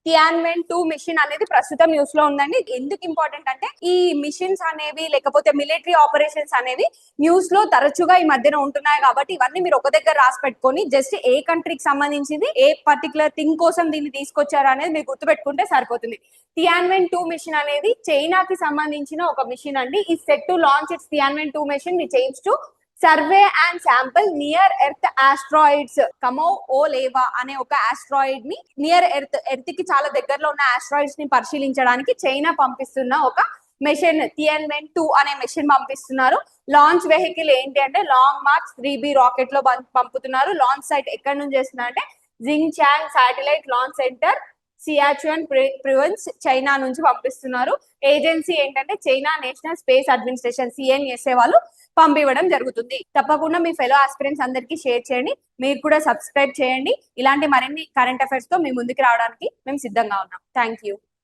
టియాన్మెన్-2 machine అనేది ప్రస్తుతం news లో ఉందండి. ఎందుకు ఇంపార్టెంట్ అంటే ఈ మిషన్స్ అనేవి లేకపోతే మిలిటరీ ఆపరేషన్స్ అనేవి న్యూస్ లో తరచుగా ఈ మధ్యన ఉంటున్నాయి కాబట్టి ఇవన్నీ మీరు ఒక దగ్గర రాసి పెట్టుకొని జస్ట్ ఏ కంట్రీకి సంబంధించింది ఏ పర్టికులర్ థింగ్ కోసం దీన్ని తీసుకొచ్చారు అనేది మీరు గుర్తుపెట్టుకుంటే సరిపోతుంది. టియాన్మెన్-2 మిషన్ అనేది చైనాకి సంబంధించిన ఒక మిషన్ అండి. ఈ set to launch its Tianwen two mission which aims to survey and sample near earth asteroids Kamooalewa అనే ఒక ఆస్ట్రాయిడ్ ని నియర్ ఎర్త్ కి చాలా దగ్గరలో ఉన్న ఆస్ట్రాయిడ్స్ ని పరిశీలించడానికి చైనా పంపిస్తున్న ఒక మిషన్ టియాన్మెన్-2 అనే మిషన్ పంపిస్తున్నారు. లాంచ్ వెహికల్ ఏంటి అంటే లాంగ్ మార్చ్ 3B రాకెట్ లో పంపుతున్నారు. లాంచ్ సైట్ ఎక్కడి నుంచి చేస్తున్నారు అంటే Xichang satellite launch centre Sichuan province China నుంచి పంపిస్తున్నారు. ఏజెన్సీ ఏంటంటే China National Space Administration CNSA వాళ్ళు పంపివ్వడం జరుగుతుంది. తప్పకుండా మీ ఫెలో ఆస్పిరెంట్స్ అందరికీ షేర్ చేయండి. మీరు కూడా సబ్స్క్రైబ్ చేయండి. ఇలాంటి మరిన్ని కరెంట్ అఫైర్స్ తో మీ ముందుకు రావడానికి మేము సిద్ధంగా ఉన్నాం. Thank you.